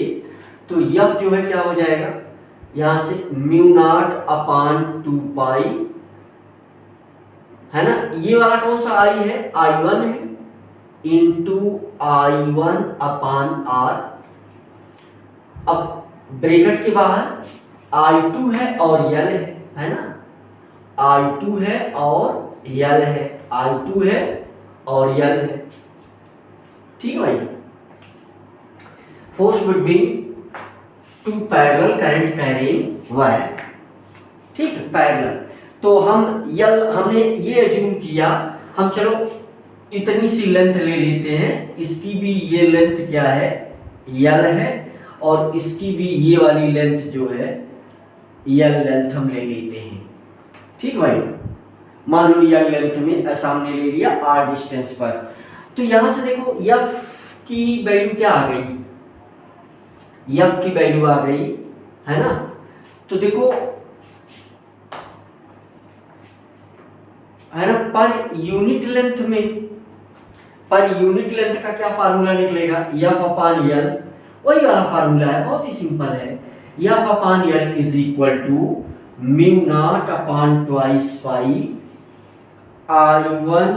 [SPEAKER 1] तो F जो है क्या हो जाएगा, यहां से म्यू नॉट अपॉन 2 पाई, है ना, ये वाला कौन सा I है, I1 है, इंटू I1 अपॉन R। अब ब्रैकेट के बाहर I2 है और L है ना, I2 है और L है, I2 है और L है, ठीक है भाई। Force would be two parallel current carrying wire, ठीक है, पैरेलल। तो हमने ये एज्यूम किया, हम चलो इतनी सी लेंथ ले लेते हैं, इसकी भी ये लेंथ क्या है, यल है, और इसकी भी ये वाली लेंथ जो है यल लेंथ हम ले लेते हैं। ठीक भाई, मान लो यल लेंथ में ऐसा हमने ले लिया r डिस्टेंस पर। तो यहां से देखो f की वैल्यू क्या आ गई, f की वैल्यू आ गई, है ना। तो देखो है ना, पर यूनिट लेंथ का क्या फार्मूला निकलेगा, f अपान यल, वही वाला फार्मूला है, बहुत ही सिंपल है। f upon L is equal to mu naught upon twice pi I1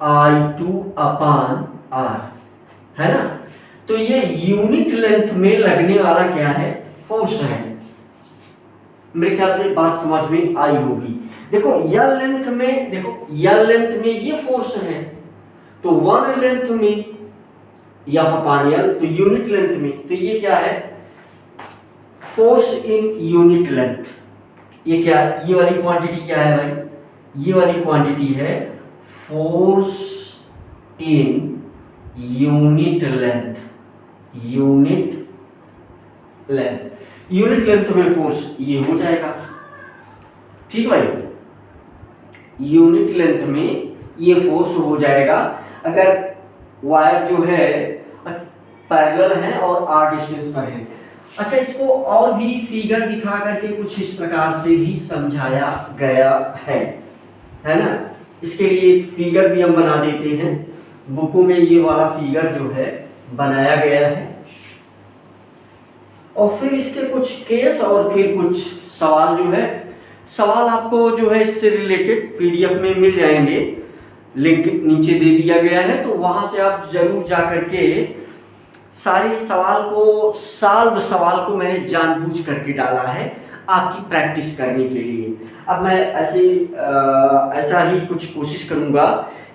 [SPEAKER 1] I2 upon r, है ना। तो ये यूनिट लेंथ में लगने वाला क्या है, फोर्स है। मेरे ख्याल से बात समझ में आई होगी। देखो यल लेंथ में ये फोर्स है, तो वन लेंथ में या अपान यल, तो यूनिट लेंथ में तो ये क्या है, फोर्स इन यूनिट लेंथ। ये क्या है, ये वाली क्वांटिटी क्या है भाई, ये वाली क्वांटिटी है force in unit length. Unit length में फोर्स ये हो जाएगा, ठीक भाई, यूनिट लेंथ में ये फोर्स हो जाएगा अगर वायर जो है पैरेलल है और r डिस्टेंस पर है। अच्छा, इसको और भी फिगर दिखा करके कुछ इस प्रकार से भी समझाया गया है ना। इसके लिए एक फिगर भी हम बना देते हैं, बुकों में ये वाला फिगर जो है बनाया गया है, और फिर इसके कुछ केस और फिर कुछ सवाल जो है, सवाल आपको जो है इससे रिलेटेड पीडीएफ में मिल जाएंगे, लिंक नीचे दे दिया गया है, तो वहां से आप जरूर जा करके सारे सवाल को मैंने जानबूझ करके डाला है आपकी प्रैक्टिस करने के लिए। अब मैं ऐसा ही कुछ कोशिश करूंगा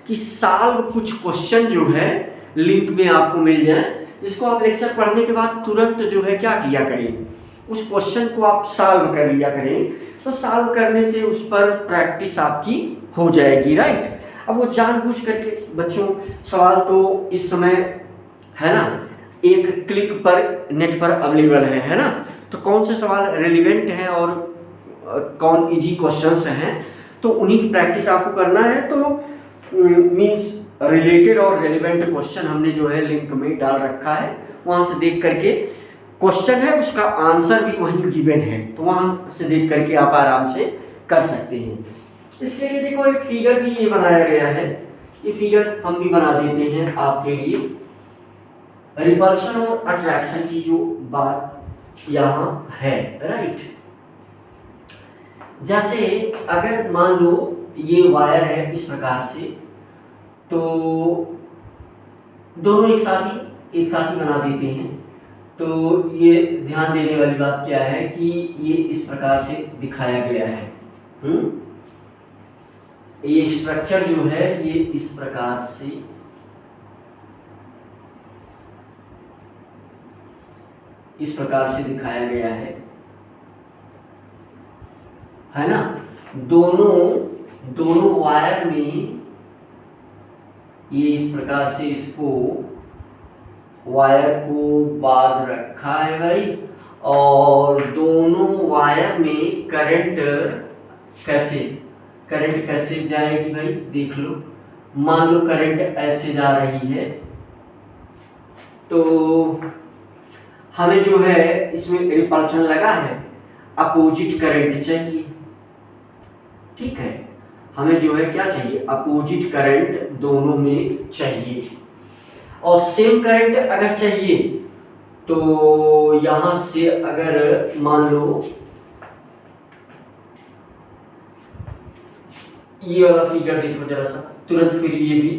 [SPEAKER 1] कि सॉल्व कुछ क्वेश्चन जो है लिंक में आपको मिल जाए, जिसको आप लेक्चर पढ़ने के बाद तुरंत जो है क्या किया करें, उस क्वेश्चन को आप सॉल्व कर लिया करें, तो सॉल्व करने से उस पर प्रैक्टिस आपकी हो जाएगी, राइट। अब वो जानबूझ करके बच्चों सवाल तो इस समय है ना एक क्लिक पर नेट पर अवेलेबल है ना, तो कौन से सवाल रेलिवेंट हैं और कौन इजी क्वेश्चंस हैं, तो उन्हीं की प्रैक्टिस आपको करना है। तो मींस रिलेटेड और रेलिवेंट क्वेश्चन हमने जो है लिंक में डाल रखा है, वहां से देख करके क्वेश्चन है उसका आंसर भी वहीं गिवन है, तो वहां से देख करके आप आराम से कर सकते हैं। इसके लिए देखो एक फिगर भी ये बनाया गया है, ये फिगर हम भी बना देते हैं आपके लिए। रिपल्शन और अट्रैक्शन की जो बात यहाँ है, राइट। जैसे अगर मान लो ये वायर है इस प्रकार से, तो दोनों एक साथ ही बना देते हैं। तो ये ध्यान देने वाली बात क्या है कि ये इस प्रकार से दिखाया गया है, ये स्ट्रक्चर जो है ये इस प्रकार से दिखाया गया है ना। दोनों वायर में ये इस प्रकार से इसको वायर को बांध रखा है भाई, और दोनों वायर में करंट कैसे जाएगी भाई, देख लो। मान लो करंट ऐसे जा रही है, तो हमें जो है इसमें रिपल्शन लगा है, अपोजिट करंट चाहिए, ठीक है। हमें जो है क्या चाहिए, अपोजिट करंट दोनों में चाहिए, और सेम करंट अगर चाहिए तो यहां से अगर मान लो ये वाला फिगर देखो जरा सा, तुरंत फिर ये भी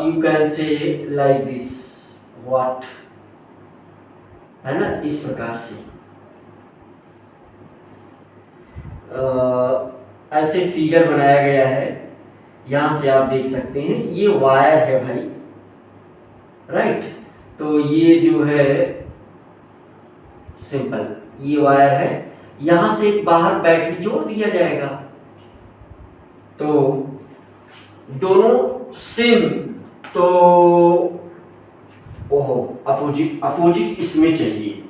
[SPEAKER 1] you can say like this what, है ना, इस प्रकार से ऐसे फिगर बनाया गया है। यहां से आप देख सकते हैं ये वायर है भाई, राइट। तो ये जो है सिंपल ये वायर है, यहां से बाहर बैटरी जोड़ दिया जाएगा, तो दोनों सेम, तो ओहो अपोजिट इसमें चाहिए,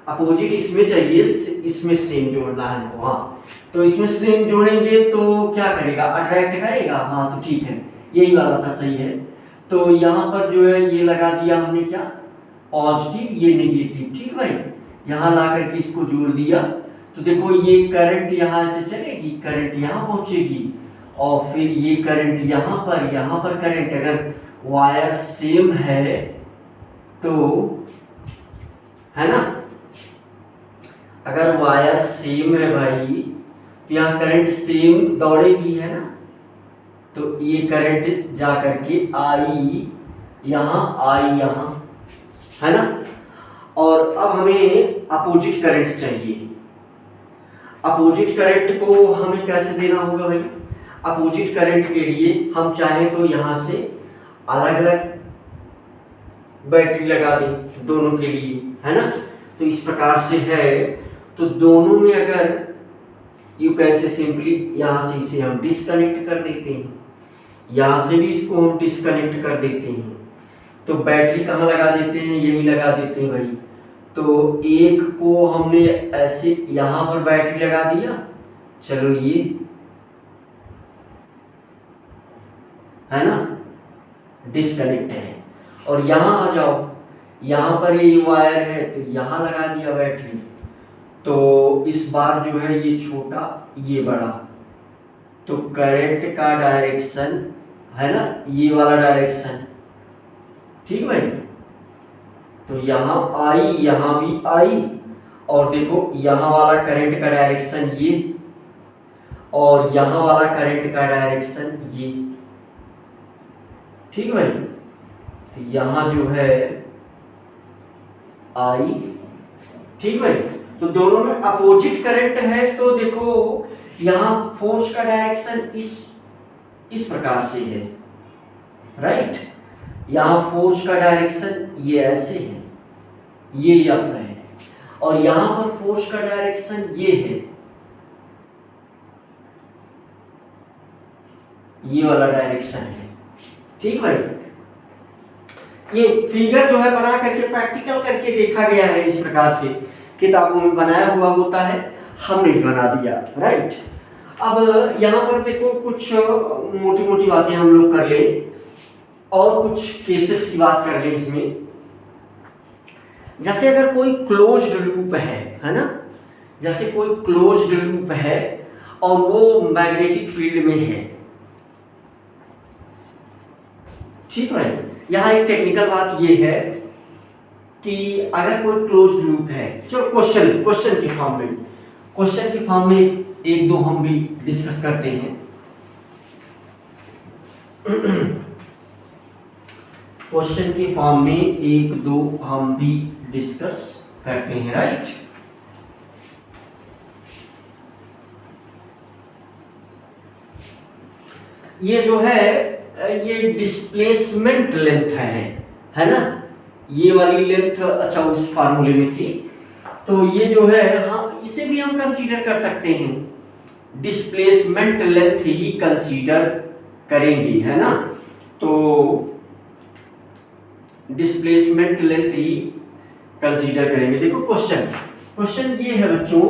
[SPEAKER 1] अपोजिट इसमें चाहिए, इसमें सेम जोड़ना है हमको। हाँ, तो इसमें सेम जोड़ेंगे तो क्या करेगा, अट्रैक्ट करेगा। हाँ तो ठीक है, यही वाला था, सही है। तो यहाँ पर जो है ये लगा दिया हमने, क्या पॉजिटिव, ये नेगेटिव, ठीक भाई। यहाँ ला करके इसको जोड़ दिया, तो देखो ये करंट यहाँ से चलेगी, करंट यहाँ पहुंचेगी, और फिर ये करंट यहाँ पर करंट, अगर वायर सेम है तो, है ना, अगर वायर सेम है भाई तो यहाँ करंट सेम दौड़ेगी, है ना। तो ये करंट जा करके आई यहाँ, है ना। और अब हमें अपोजिट करंट चाहिए। अपोजिट करंट को हमें कैसे देना होगा भाई, अपोजिट करंट के लिए हम चाहें तो यहाँ से अलग अलग बैटरी लगा दें दोनों के लिए, है ना। तो इस प्रकार से है, तो दोनों में अगर यू कैन से सिंपली यहाँ से इसे हम डिस्कनेक्ट कर देते हैं, यहाँ से भी इसको हम डिस्कनेक्ट कर देते हैं। तो बैटरी कहाँ लगा देते हैं, यही लगा देते हैं भाई। तो एक को हमने ऐसे यहाँ पर बैटरी लगा दिया, चलो ये, है ना, डिस्कनेक्ट है। और यहाँ आ जाओ, यहाँ पर ये वायर है तो यहाँ लगा दिया बैटरी। तो इस बार जो है ये छोटा ये बड़ा, तो करंट का डायरेक्शन है ना, ये वाला डायरेक्शन, ठीक भाई। तो यहाँ आई, यहाँ भी आई, और देखो यहाँ वाला करंट का डायरेक्शन ये, और यहाँ वाला करंट का डायरेक्शन ये, ठीक भाई। तो यहाँ जो है आई, ठीक भाई। तो दोनों में अपोजिट करंट है, तो देखो यहाँ फोर्स का डायरेक्शन इस प्रकार से है, राइट। यहाँ फोर्स का डायरेक्शन ये ऐसे है, ये एफ है, और यहाँ पर फोर्स का डायरेक्शन ये है, ये वाला डायरेक्शन है, ठीक भाई। ये फिगर जो है बना करके प्रैक्टिकल करके देखा गया है, इस प्रकार से किताबों में बनाया हुआ होता है, हमने बना दिया, राइट। अब यहाँ पर देखो कुछ मोटी मोटी बातें हम लोग कर ले, और कुछ केसेस की बात कर ले इसमें। जैसे अगर कोई क्लोज्ड लूप है ना, जैसे कोई क्लोज्ड लूप है और वो मैग्नेटिक फील्ड में है, ठीक है। यहाँ एक टेक्निकल बात ये है कि अगर कोई क्लोज्ड लूप है, चलो क्वेश्चन की फॉर्म में एक दो हम भी डिस्कस करते हैं। क्वेश्चन की फॉर्म में एक दो हम भी डिस्कस करते हैं, राइट। ये जो है ये डिस्प्लेसमेंट लेंथ है ना, ये वाली लेंथ अच्छा उस फार्मूले में थी। तो ये जो है, हाँ इसे भी हम कंसीडर कर सकते हैं, डिस्प्लेसमेंट लेंथ ही कंसीडर करेंगे, है ना। तो डिस्प्लेसमेंट लेंथ ही कंसीडर करेंगे। देखो क्वेश्चन ये है बच्चों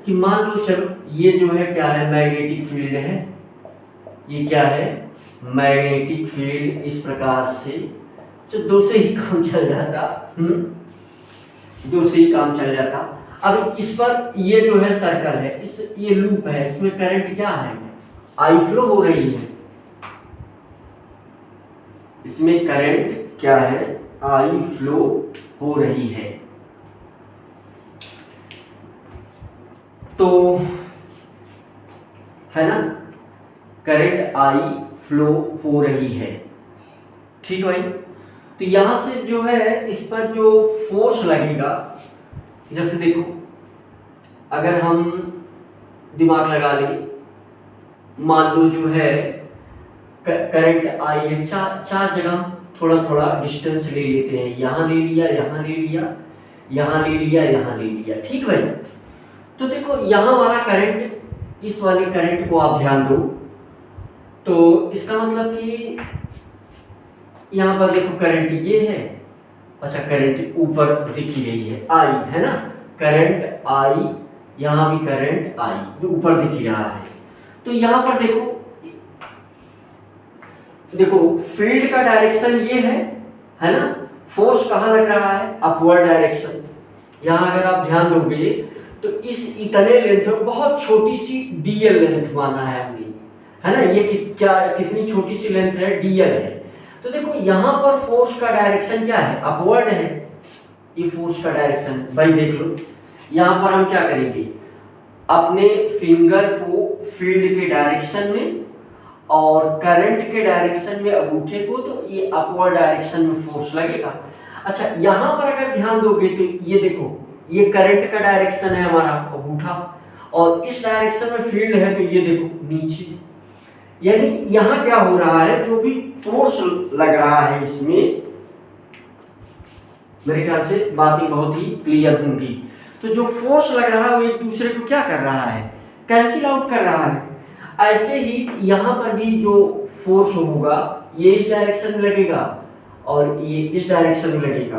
[SPEAKER 1] कि मान लो चलो ये जो है क्या है, मैग्नेटिक फील्ड है, ये क्या है, मैग्नेटिक फील्ड। इस प्रकार से दो से ही काम चल जाता, दो से ही काम चल जाता। अब इस पर ये जो है सर्कल है, ये लूप है, इसमें करंट क्या है, आई फ्लो हो रही है, इसमें करंट क्या है, आई फ्लो हो रही है। तो है ना, करंट आई फ्लो हो रही है, ठीक भाई। तो यहां से जो है इस पर जो फोर्स लगेगा, जैसे देखो अगर हम दिमाग लगा ले, मान लो जो है करंट आई है, चार जगह थोड़ा थोड़ा डिस्टेंस ले लेते हैं, यहां ले लिया, यहां ले लिया, यहां ले लिया, यहां ले लिया, ठीक भाई। तो देखो यहां वाला करंट, इस वाले करंट को आप ध्यान दो, तो इसका मतलब कि यहाँ पर देखो करंट ये है, अच्छा करंट ऊपर दिख ही रही है आई, है ना, करंट आई, यहाँ भी करंट आई जो ऊपर दिख ही रहा है। तो यहाँ पर देखो देखो फील्ड का डायरेक्शन ये है ना, फोर्स कहाँ लग रहा है, अपवर्ड डायरेक्शन। यहाँ अगर आप ध्यान दोगे तो इस इतने लेंथ में बहुत छोटी सी डीएल लेंथ माना है हमने, है ना, ये कितनी छोटी सी लेंथ है, डीएल है। तो देखो यहाँ पर फोर्स का डायरेक्शन क्या है, अपवर्ड है, ये फोर्स का डायरेक्शन भाई देख लो। यहाँ पर हम क्या करेंगे, अपने फिंगर को फील्ड के डायरेक्शन में और करंट के डायरेक्शन में अंगूठे को, तो ये अपवर्ड डायरेक्शन में फोर्स लगेगा। अच्छा यहाँ पर अगर ध्यान दोगे तो ये देखो ये करंट का डायरेक्शन है हमारा अंगूठा, और इस डायरेक्शन में फील्ड है, तो ये देखो नीचे, यानी यहाँ क्या हो रहा है, जो भी फोर्स लग रहा है इसमें, मेरे ख्याल से बातें बहुत ही क्लियर होंगी। तो जो फोर्स लग रहा है वो एक दूसरे को क्या कर रहा है, कैंसिल आउट कर रहा है। ऐसे ही यहाँ पर भी जो फोर्स होगा ये इस डायरेक्शन में लगेगा और ये इस डायरेक्शन में लगेगा,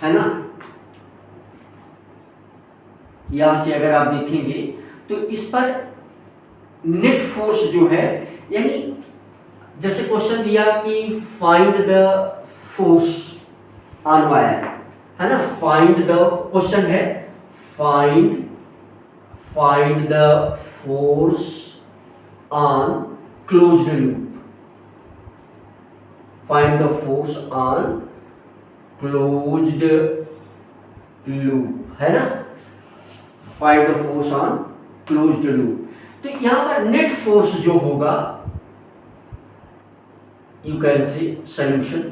[SPEAKER 1] है ना। यहां से अगर आप देखेंगे तो इस पर नेट फोर्स जो है, यानी जैसे क्वेश्चन दिया कि find the force on wire, है ना, फाइंड द, क्वेश्चन है find the force on closed loop, find the force on closed loop, है ना, find the force on closed loop. तो यहां पर नेट फोर्स जो होगा, यू कैन सी सॉल्यूशन,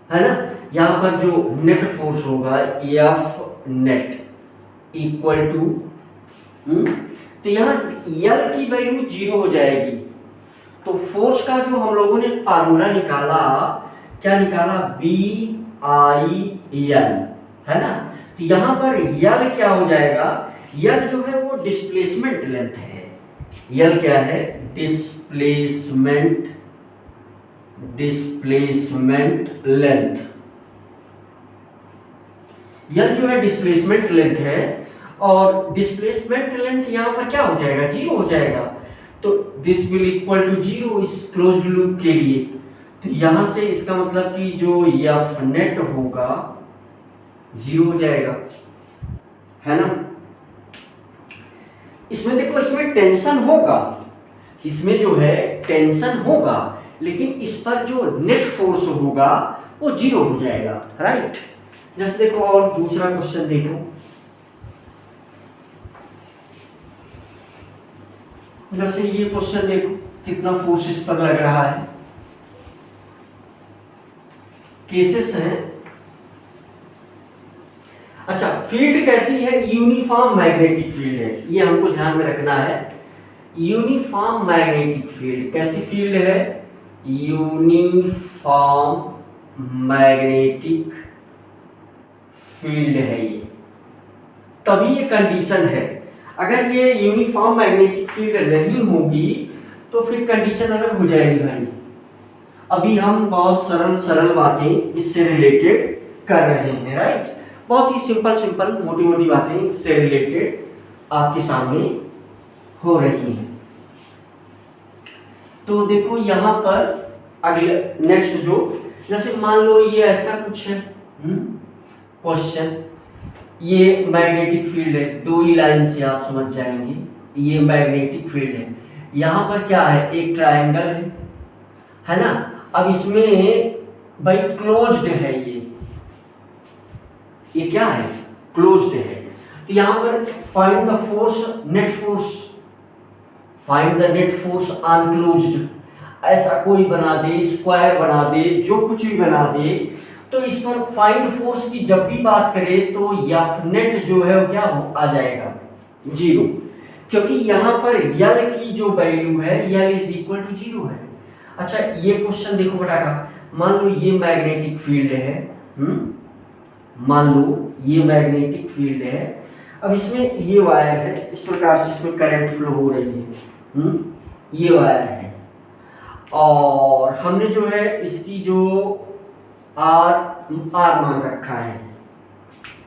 [SPEAKER 1] है ना, यहां पर जो नेट फोर्स होगा एफ नेट इक्वल टू, तो यहां यल की वैल्यू 0 हो जाएगी। तो फोर्स का जो हम लोगों ने फार्मूला निकाला, क्या निकाला, बी आई एल, है ना। तो यहां पर यल क्या हो जाएगा, यल जो है वो डिस्प्लेसमेंट लेंथ है, यल क्या है, डिस्प्लेसमेंट लेंथ, यल जो है डिस्प्लेसमेंट लेंथ है, और डिस्प्लेसमेंट लेंथ यहां पर क्या हो जाएगा, 0 हो जाएगा। तो दिस विल इक्वल टू 0 इस क्लोज्ड लूप के लिए। तो यहां से इसका मतलब कि जो एफ नेट होगा 0 हो जाएगा, है ना। इसमें देखो इसमें टेंशन होगा, इसमें जो है टेंशन होगा, लेकिन इस पर जो नेट फोर्स होगा वो 0 हो जाएगा, राइट। जैसे देखो और दूसरा क्वेश्चन देखो, जैसे ये क्वेश्चन देखो कितना फोर्स इस पर लग रहा है, केसेस हैं। अच्छा फील्ड कैसी है, यूनिफॉर्म मैग्नेटिक फील्ड है, ये हमको ध्यान में रखना है। यूनिफॉर्म मैग्नेटिक फील्ड कैसी फील्ड है, यूनिफॉर्म मैग्नेटिक फील्ड है ये, तभी ये कंडीशन है। अगर ये यूनिफॉर्म मैग्नेटिक फील्ड नहीं होगी तो फिर कंडीशन अलग हो जाएगी भाई। अभी हम बहुत सरल बातें इससे रिलेटेड कर रहे हैं, राइट। बहुत ही सिंपल मोटी बातें इससे रिलेटेड आपके सामने हो रही हैं। तो देखो यहाँ पर अगले नेक्स्ट जो, जैसे मान लो ये ऐसा कुछ है क्वेश्चन, ये मैग्नेटिक फील्ड है, दो ही लाइन से आप समझ जाएंगे, ये मैग्नेटिक फील्ड है। यहाँ पर क्या है, एक ट्रायंगल है ना। अब इसमें भाई क्लोज्ड है, ये क्या है, क्लोज्ड है। तो यहाँ पर find the force, net force, find the net force on closed, ऐसा कोई बना दे, स्क्वायर बना दे, जो कुछ भी बना दे। तो इस पर फाइंड फोर्स की जब भी बात करें तो एफ नेट जो है वो क्या आ जाएगा, 0, क्योंकि यहाँ पर यल की जो वैल्यू है यल इज इक्वल टू 0 है। अच्छा ये क्वेश्चन देखो बेटा का, मान लो ये मैग्नेटिक फील्ड है, मान लो ये मैग्नेटिक फील्ड है। अब इसमें ये वायर है, इस प्रकार से इसमें करंट फ्लो हो रही है, ये वायर है, और हमने जो है इसकी जो आर मान रखा है,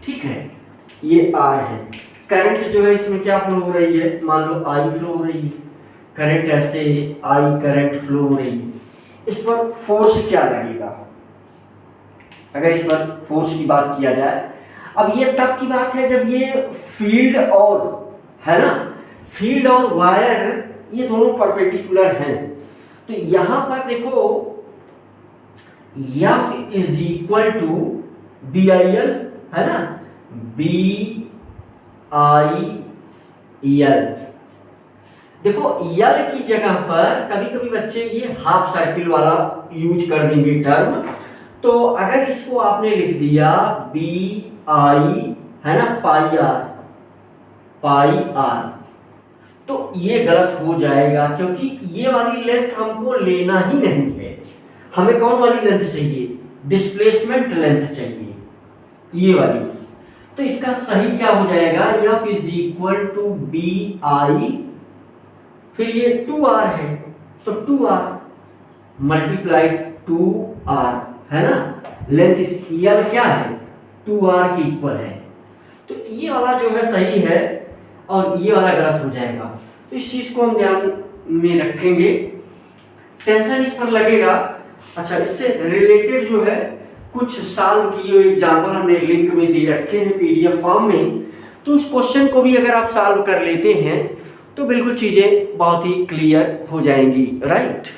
[SPEAKER 1] ठीक है, ये आर है। करंट जो है इसमें क्या फ्लो हो रही है, मान लो आई फ्लो हो रही है, करंट ऐसे आई करंट फ्लो हो रही है। इस पर फोर्स क्या लगेगा, अगर इस पर फोर्स की बात किया जाए, अब ये तब की बात है जब ये फील्ड और, है ना, फील्ड और वायर ये दोनों परपेंडिकुलर हैं। तो यहां पर देखो F is equal to B I L, है ना, बी आई एल। देखो यल की जगह पर कभी कभी बच्चे ये हाफ सर्किल वाला यूज कर देंगे टर्म, तो अगर इसको आपने लिख दिया बी आई, है ना, पाई आर, तो ये गलत हो जाएगा, क्योंकि ये वाली लेंथ हमको लेना ही नहीं है। हमें कौन वाली लेंथ चाहिए, डिस्प्लेसमेंट लेंथ चाहिए, ये वाली। तो इसका सही क्या हो जाएगा, F is equal to B I, फिर ये 2r है, तो 2r मल्टीप्लाइड 2r, है ना, लेंथ इस यल क्या है 2r की इक्वल है। तो ये वाला जो है सही है और ये वाला गलत हो जाएगा। तो इस चीज को हम ध्यान में रखेंगे, टेंशन इस पर लगेगा। अच्छा, इससे रिलेटेड जो है कुछ सॉल्व किए हुए एग्जाम्पल हमने लिंक में दे रखे हैं पीडीएफ फॉर्म में, तो उस क्वेश्चन को भी अगर आप सॉल्व कर लेते हैं तो बिल्कुल चीजें बहुत ही क्लियर हो जाएंगी, राइट।